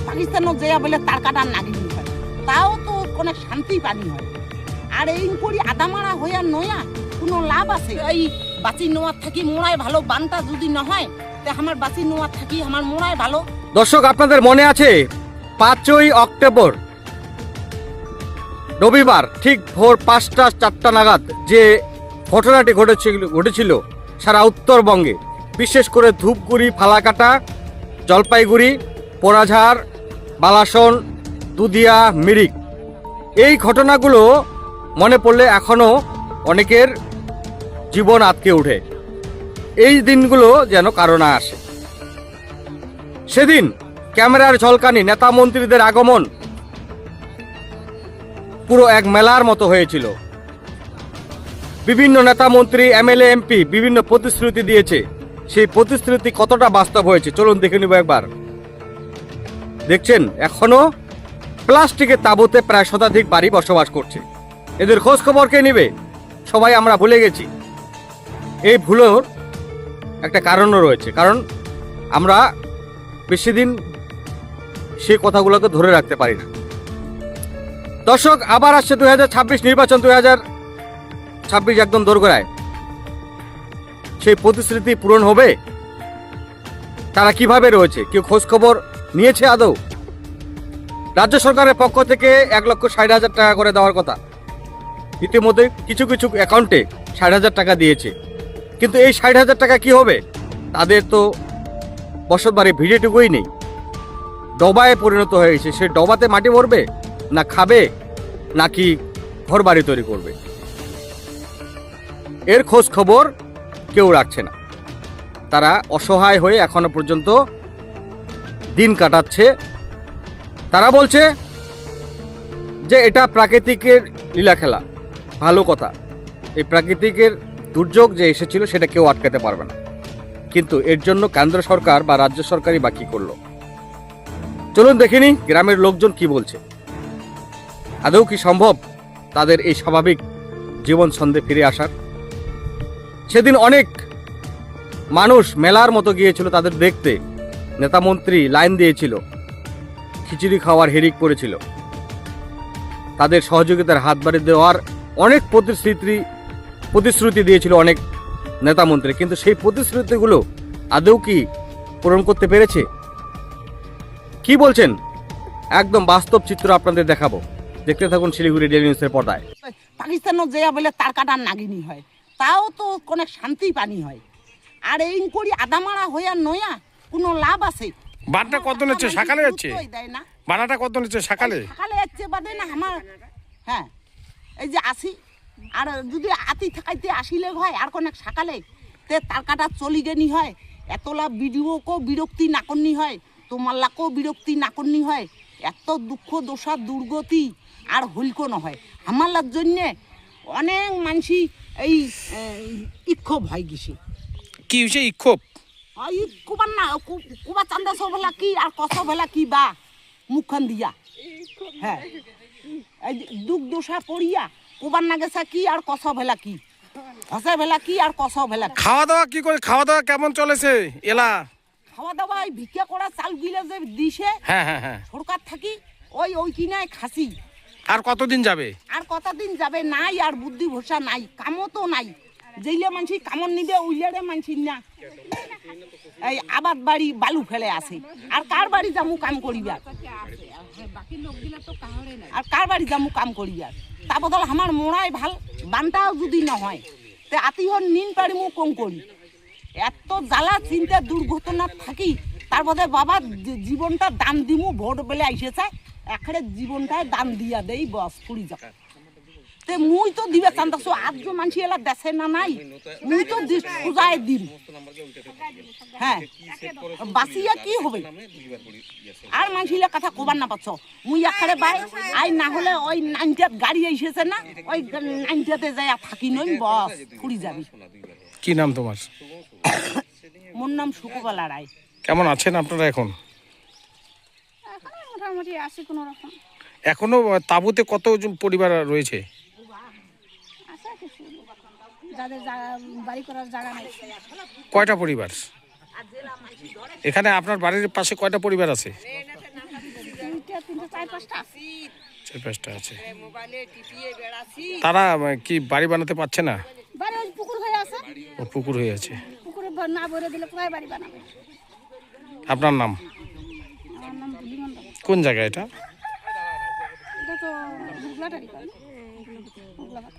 পাকিস্তানও যে বলে তার কাটার নাগিনি হয়, তাও তো কোনো শান্তি পানি হয়। আর এই করি আদামারা হইয়া নয়া কোনো লাভ আছে? এই বাঁচি নোয়ার থাকি মোড়ায় ভালো, বানটা যদি না হয় তে আমার বাঁচি নোয়ার থাকি আমার মোড়ায় ভালো। দর্শক, আপনাদের মনে আছে 5ই অক্টোবর রবিবার ঠিক ভোর 5টা 4টা নাগাদ যে ঘটনাটি ঘটেছিল সারা উত্তরবঙ্গে, বিশেষ করে ধূপগুড়ি, ফালাকাটা, জলপাইগুড়ি, পোড়াঝাড়, বালাসন, দুধিয়া, মিরিক। এই ঘটনাগুলো মনে পড়লে এখনো অনেকের জীবন আঁতকে ওঠে। এই দিনগুলো যেন কারো না আসে। সেদিন ক্যামেরার ঝলকানি, নেতা মন্ত্রীদের আগমন পুরো এক মেলার মতো হয়েছিল। বিভিন্ন নেতা মন্ত্রী, এমএলএ, এমপি বিভিন্ন প্রতিশ্রুতি দিয়েছে। সেই প্রতিশ্রুতি কতটা বাস্তব হয়েছে চলুন দেখে নিব একবার। দেখছেন এখনো প্লাস্টিকের তাঁবুতে প্রায় শতাধিক বাড়ি বসবাস করছে। এদের খোঁজ খবর কে নেবে? সবাই আমরা ভুলে গেছি। এই ভুলের একটা কারণও রয়েছে, কারণ আমরা বেশি দিন সেই কথাগুলোকে ধরে রাখতে পারি না। দর্শক, আবার আসছে 2026 নির্বাচন, 2026 একদম দোরগোড়ায়। সেই প্রতিশ্রুতি পূরণ হবে? তারা কিভাবে রয়েছে? কেউ খোঁজ খবর নিয়েছে আদৌ? রাজ্য সরকারের পক্ষ থেকে 1,60,000 টাকা করে দেওয়ার কথা, ইতিমধ্যে কিছু কিছু অ্যাকাউন্টে 60,000 টাকা দিয়েছে। কিন্তু এই 60,000 টাকা কি হবে? তাদের তো বসত বাড়ি ভিড়েটুকুই নেই, ডবায় পরিণত হয়ে গেছে। সে ডবাতে মাটি ভরবে, না খাবে, নাকি ঘর বাড়ি তৈরি করবে? এর খোঁজ খবর কেউ রাখছে না। তারা অসহায় হয়ে এখনো পর্যন্ত দিন কাটাচ্ছে। তারা বলছে যে এটা প্রাকৃতিকের লীলা খেলা। ভালো কথা, এই প্রাকৃতিকের দুর্যোগ যে এসেছিল সেটা কেউ আটকাতে পারবে না। কিন্তু এর জন্য কেন্দ্র সরকার বা রাজ্য সরকারই বা কি করলো? চলুন দেখিনি গ্রামের লোকজন কি বলছে। আদৌ কি সম্ভব তাদের এই স্বাভাবিক জীবন ছন্দে ফিরে আসার? সেদিন অনেক মানুষ মেলার মতো গিয়েছিল তাদের দেখতে। নেতামন্ত্রী লাইন দিয়েছিল, খিচুড়ি খাওয়ার হিড়িক পড়েছিল। তাদের সহযোগিতার হাত বাড়িয়ে দেওয়ার অনেক প্রতিশ্রুতি দিয়েছিল অনেক নেতামন্ত্রী। কিন্তু সেই প্রতিশ্রুতিগুলো আদৌ কি পূরণ করতে পেরেছে? কি বলছেন একদম বাস্তব চিত্র আপনাদের দেখাবো। দেখতে থাকুন শিলিগুড়ি ডেইলি নিউজের পর্দায়। পাকিস্তানও যে বলে তার কাটার নাগিনি হয়, তাও তো কোনো শান্তি পানি হয়। আর এই করি আদামারা হইয়া নয়া কোনো লাভ আছে? বানটা কত নিচ্ছে? সকালে যাচ্ছে বানাটা কত নিচ্ছে? সকালে যাচ্ছে বাদে না আমার। হ্যাঁ, এই যে আসি, আর যদি আতি থাকাইতে আসিলে হয় আর কোন সকালে তে তার কাটা চলি গেনি হয়। এতলা ভিডিওকেও বিরক্তি না করনি হয়, তোমাল্লাকেও বিরক্তি না করনি হয়। এত দুঃখ দশা দুর্গতি আর হইলকো না হয়। আমালার জন্যে অনেক মানসি এই ইক্ষোভ হয় গেছে। কি হয়েছে ইক্ষোভ? কুবার না কুবা চান্দা সবেলা কি আর কস ভেলা কি বা মুখখান দিয়া। হ্যাঁ, এই দুঃখ দোষা পড়িয়া কুবার না গেছে কি আর কস ভেলা কি, হসে ভেলা কি আর কস ভেলা। খাওয়া দাওয়া কি করে? খাওয়া দাওয়া কেমন চলেছে? এলা খাওয়া দাওয়া এই ভিক্ষা করা চাল গিলে যে দিছে, হ্যাঁ হ্যাঁ হ্যাঁ, সরকার থাকি ওই কিনায় খাসি। আর কতদিন যাবে? আর কতদিন যাবে? নাই আর বুদ্ধি ভরসা নাই, কামও তো নাই। যেইলে মানসি কামন নিবে উইলেরে মানসি না। এই আবাদ বাড়ি বালু ফেলে আসে, আর কার বাড়ি যামু কাম করিবার? আর কার বাড়ি যামু কাম করিবার? তা বদল আমার মোড়াই ভাল, বানটাও যদি না হয় তে আতিহর নিন পারিমু কম করি। এত জ্বালা চিন্তা দুর্ঘটনা থাকি, তার বদলে বাবা জীবনটা দান দিমু। ভোট বেলে আইসেছে, এখানে জীবনটায় দান দিয়া দেই, বস পুরি যাবে। তে মুই তো দিবে চান্দাছো, আজ যে মানসি এলা দেশে না নাই, মুই তো সোজায় দিম। হ্যাঁ, বাসিয়া কি হবে? আর মানসিলা কথা কবার না পাচ্ছ। মুই এখানে বাই আই না হলে ওই 90 গাড়ি এসেছে না, ওই 90তে যাই থাকি নই, বস পুরি যাবি। কি নাম তোমার? মোর নাম সুকবালা রায়। কেমন আছেন আপনারা এখন? মোটামুটি আছে কোনো রকম। এখনো তাঁবুতে কত পরিবার রয়েছে? আছে কিছু, যাদের বাড়ি করার জায়গা নেই। কয়টা পরিবার? এখানে আপনার বাড়ির পাশে কয়টা পরিবার আছে? তিনটে চার পাঁচটা আছে। 4-5টা আছে। মোবাইলে টিপিয়ে বেড়াছি। তারা কি বাড়ি বানাতে পারছে না? বাড়ি ওই পুকুর হয়ে আছে, ও পুকুর হয়ে আছে। পুকুরে না ভরে দিলে কোথায় বাড়ি বানাবে? আপনার নাম? আমার নাম বুলি মণ্ডল। কোন জায়গা এটা? এটা তো হুগলাটারি করে, হুগলাঘাট।